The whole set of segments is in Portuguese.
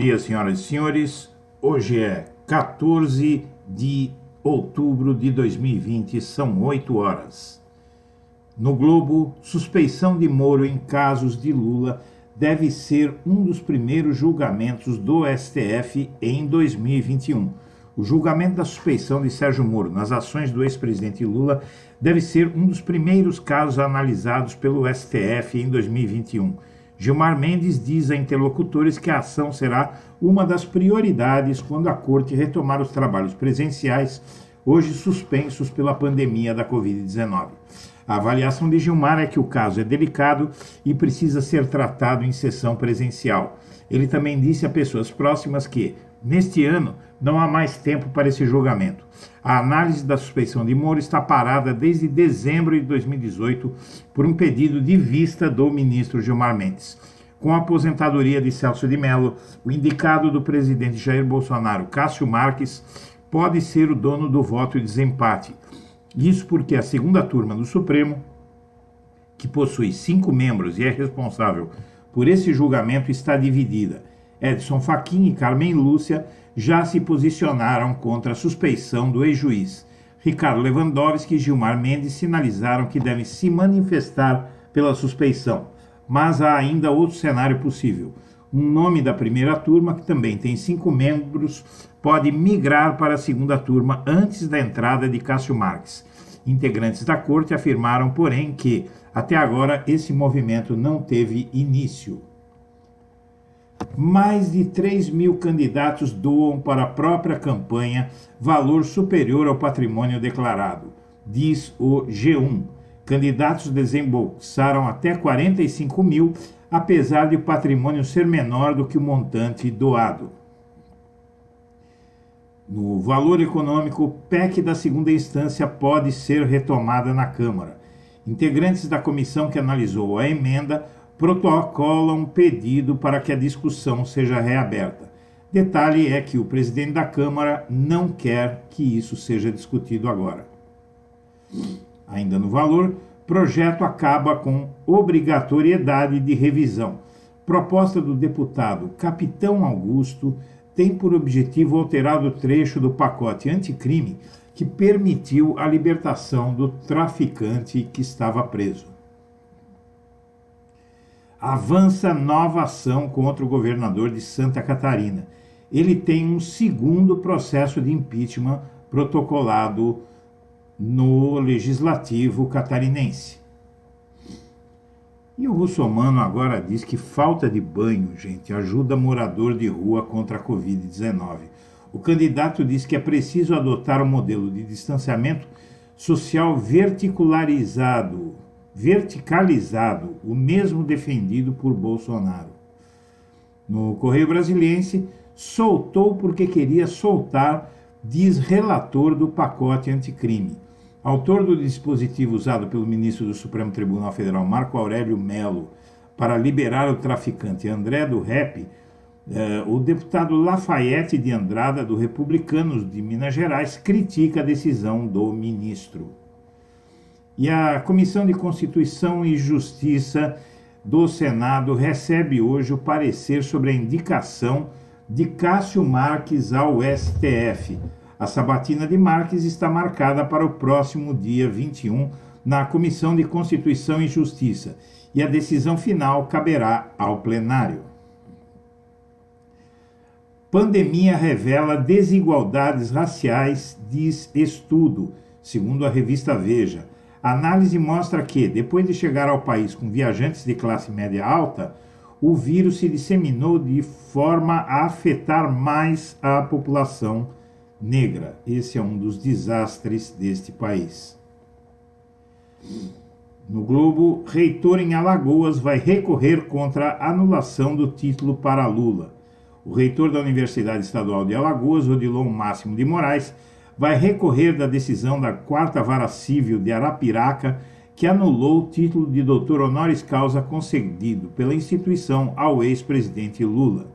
dia, senhoras e senhores. Hoje é 14 de outubro de 2020, são 8 horas. No Globo, suspeição de Moro em casos de Lula deve ser um dos primeiros julgamentos do STF em 2021. O julgamento da suspeição de Sérgio Moro nas ações do ex-presidente Lula deve ser um dos primeiros casos analisados pelo STF em 2021. Gilmar Mendes diz a interlocutores que a ação será uma das prioridades quando a corte retomar os trabalhos presenciais, hoje suspensos pela pandemia da Covid-19. A avaliação de Gilmar é que o caso é delicado e precisa ser tratado em sessão presencial. Ele também disse a pessoas próximas que, neste ano, não há mais tempo para esse julgamento. A análise da suspeição de Moro está parada desde dezembro de 2018 por um pedido de vista do ministro Gilmar Mendes. Com a aposentadoria de Celso de Mello, o indicado do presidente Jair Bolsonaro, Cássio Marques, pode ser o dono do voto de desempate. Isso porque a segunda turma do Supremo, que possui 5 membros e é responsável por esse julgamento, está dividida. Edson Fachin e Carmen Lúcia já se posicionaram contra a suspeição do ex-juiz. Ricardo Lewandowski e Gilmar Mendes sinalizaram que devem se manifestar pela suspeição. Mas há ainda outro cenário possível. Um nome da primeira turma, que também tem 5 membros, pode migrar para a segunda turma antes da entrada de Cássio Marques. Integrantes da corte afirmaram, porém, que, até agora, esse movimento não teve início. Mais de 3.000 candidatos doam para a própria campanha valor superior ao patrimônio declarado, diz o G1. Candidatos desembolsaram até 45 mil, apesar de o patrimônio ser menor do que o montante doado. No valor econômico, o PEC da segunda instância pode ser retomada na Câmara. Integrantes da comissão que analisou a emenda protocolam um pedido para que a discussão seja reaberta. Detalhe é que o presidente da Câmara não quer que isso seja discutido agora. Ainda no valor, projeto acaba com obrigatoriedade de revisão. Proposta do deputado Capitão Augusto tem por objetivo alterar o trecho do pacote anticrime que permitiu a libertação do traficante que estava preso. Avança nova ação contra o governador de Santa Catarina. Ele tem um segundo processo de impeachment protocolado no Legislativo catarinense. E o Russomano agora diz que falta de banho, gente, ajuda morador de rua contra a Covid-19. O candidato diz que é preciso adotar um modelo de distanciamento social verticalizado, o mesmo defendido por Bolsonaro. No Correio Brasiliense, soltou porque queria soltar, diz relator do pacote anticrime. Autor do dispositivo usado pelo ministro do Supremo Tribunal Federal, Marco Aurélio Mello, para liberar o traficante André do Rep, o deputado Lafayette de Andrada, do Republicanos de Minas Gerais, critica a decisão do ministro. E a Comissão de Constituição e Justiça do Senado recebe hoje o parecer sobre a indicação de Cássio Marques ao STF. A sabatina de Marques está marcada para o próximo dia 21 na Comissão de Constituição e Justiça e a decisão final caberá ao plenário. Pandemia revela desigualdades raciais, diz estudo, segundo a revista Veja. A análise mostra que, depois de chegar ao país com viajantes de classe média alta, o vírus se disseminou de forma a afetar mais a população negra. Esse é um dos desastres deste país. No Globo, reitor em Alagoas vai recorrer contra a anulação do título para Lula. O reitor da Universidade Estadual de Alagoas, Odilon Máximo de Moraes, vai recorrer da decisão da 4ª Vara Civil de Arapiraca, que anulou o título de doutor honoris causa concedido pela instituição ao ex-presidente Lula.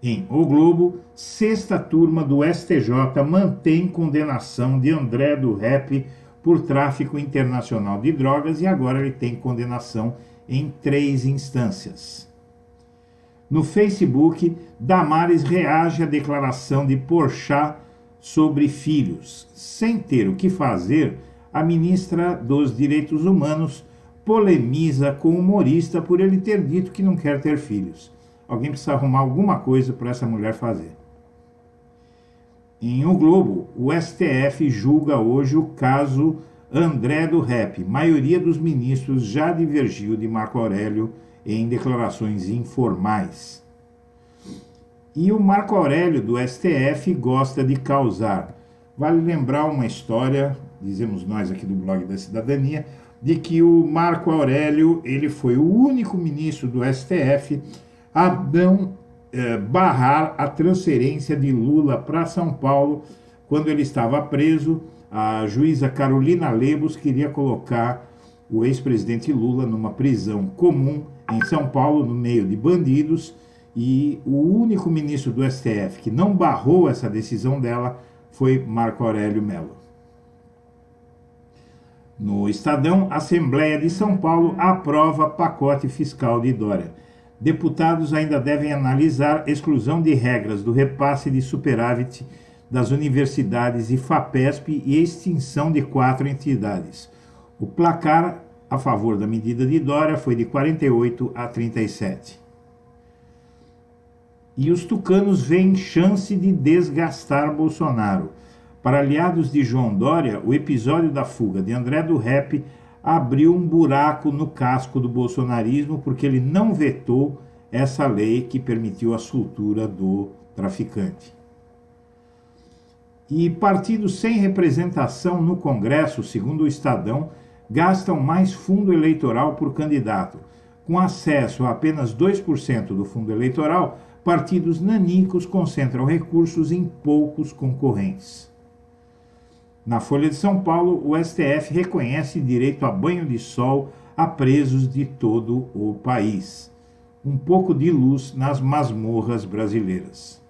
Em O Globo, 6ª turma do STJ mantém condenação de André do Rep por tráfico internacional de drogas e agora ele tem condenação em 3 instâncias. No Facebook, Damares reage à declaração de Porchat sobre filhos. Sem ter o que fazer, a ministra dos Direitos Humanos polemiza com o humorista por ele ter dito que não quer ter filhos. Alguém precisa arrumar alguma coisa para essa mulher fazer. Em O Globo, o STF julga hoje o caso André do Rep. Maioria dos ministros já divergiu de Marco Aurélio em declarações informais. E o Marco Aurélio do STF gosta de causar. Vale lembrar uma história, dizemos nós aqui do blog da Cidadania, de que o Marco Aurélio ele foi o único ministro do STF a não barrar a transferência de Lula para São Paulo quando ele estava preso. A juíza Carolina Lebos queria colocar o ex-presidente Lula numa prisão comum em São Paulo, no meio de bandidos, e o único ministro do STF que não barrou essa decisão dela foi Marco Aurélio Mello. No Estadão, a Assembleia de São Paulo aprova pacote fiscal de Dória. Deputados ainda devem analisar exclusão de regras do repasse de superávit das universidades e FAPESP e extinção de 4 entidades. O placar a favor da medida de Dória foi de 48 a 37. E os tucanos veem chance de desgastar Bolsonaro. Para aliados de João Dória, o episódio da fuga de André do Rep abriu um buraco no casco do bolsonarismo porque ele não vetou essa lei que permitiu a soltura do traficante. E partidos sem representação no Congresso, segundo o Estadão, gastam mais fundo eleitoral por candidato. Com acesso a apenas 2% do fundo eleitoral, partidos nanicos concentram recursos em poucos concorrentes. Na Folha de São Paulo, o STF reconhece direito a banho de sol a presos de todo o país. Um pouco de luz nas masmorras brasileiras.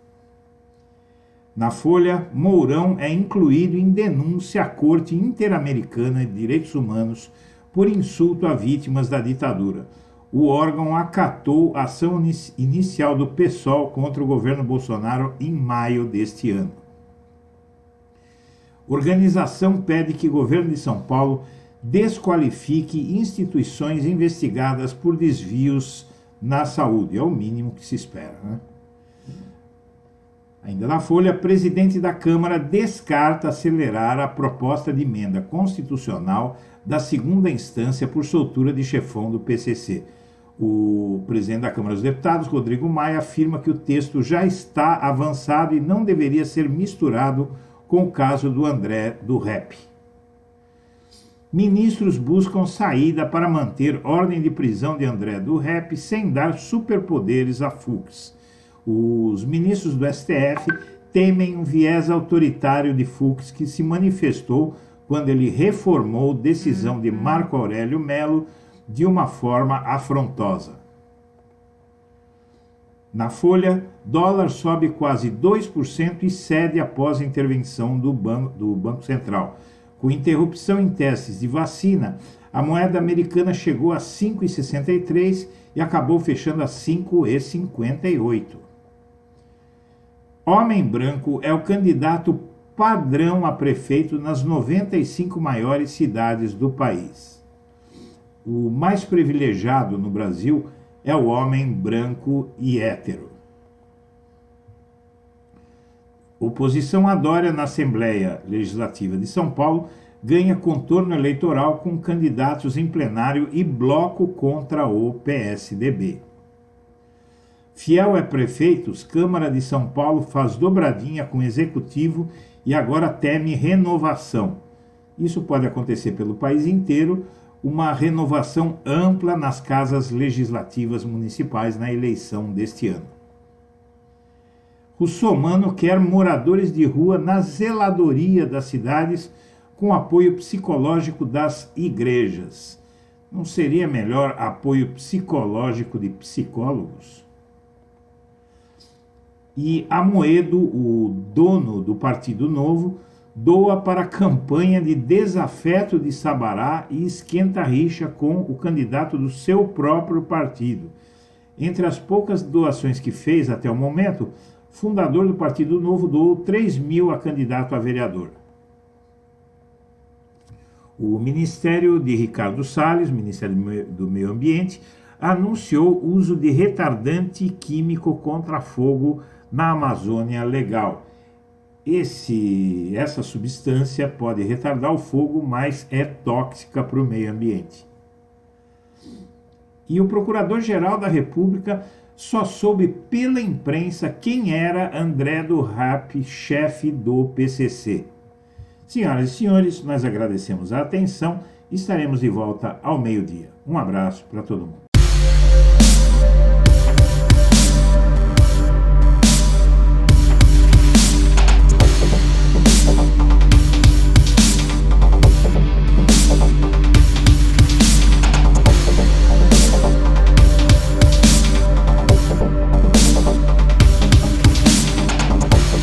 Na Folha, Mourão é incluído em denúncia à Corte Interamericana de Direitos Humanos por insulto a vítimas da ditadura. O órgão acatou a ação inicial do PSOL contra o governo Bolsonaro em maio deste ano. Organização pede que o governo de São Paulo desqualifique instituições investigadas por desvios na saúde. É o mínimo que se espera, né? Ainda na Folha, presidente da Câmara descarta acelerar a proposta de emenda constitucional da segunda instância por soltura de chefão do PCC. O presidente da Câmara dos Deputados, Rodrigo Maia, afirma que o texto já está avançado e não deveria ser misturado com o caso do André do Rep. Ministros buscam saída para manter ordem de prisão de André do Rep sem dar superpoderes a Fux. Os ministros do STF temem um viés autoritário de Fux que se manifestou quando ele reformou decisão de Marco Aurélio Mello de uma forma afrontosa. Na Folha, dólar sobe quase 2% e cede após a intervenção do Banco Central. Com interrupção em testes de vacina, a moeda americana chegou a 5,63 e acabou fechando a 5,58. Homem branco é o candidato padrão a prefeito nas 95 maiores cidades do país. O mais privilegiado no Brasil é o homem branco e hétero. Oposição a Dória na Assembleia Legislativa de São Paulo ganha contorno eleitoral com candidatos em plenário e bloco contra o PSDB. Fiel a prefeitos, Câmara de São Paulo faz dobradinha com o Executivo e agora teme renovação. Isso pode acontecer pelo país inteiro, uma renovação ampla nas casas legislativas municipais na eleição deste ano. Russomano quer moradores de rua na zeladoria das cidades com apoio psicológico das igrejas. Não seria melhor apoio psicológico de psicólogos? E Amoedo, o dono do Partido Novo, doa para a campanha de desafeto de Sabará e esquenta a rixa com o candidato do seu próprio partido. Entre as poucas doações que fez até o momento, fundador do Partido Novo doou 3 mil a candidato a vereador. O Ministério de Ricardo Salles, Ministério do Meio Ambiente, anunciou o uso de retardante químico contra fogo na Amazônia Legal. Essa substância pode retardar o fogo, mas é tóxica para o meio ambiente. E o Procurador-Geral da República só soube pela imprensa quem era André do Rap, chefe do PCC. Senhoras e senhores, nós agradecemos a atenção e estaremos de volta ao meio-dia. Um abraço para todo mundo.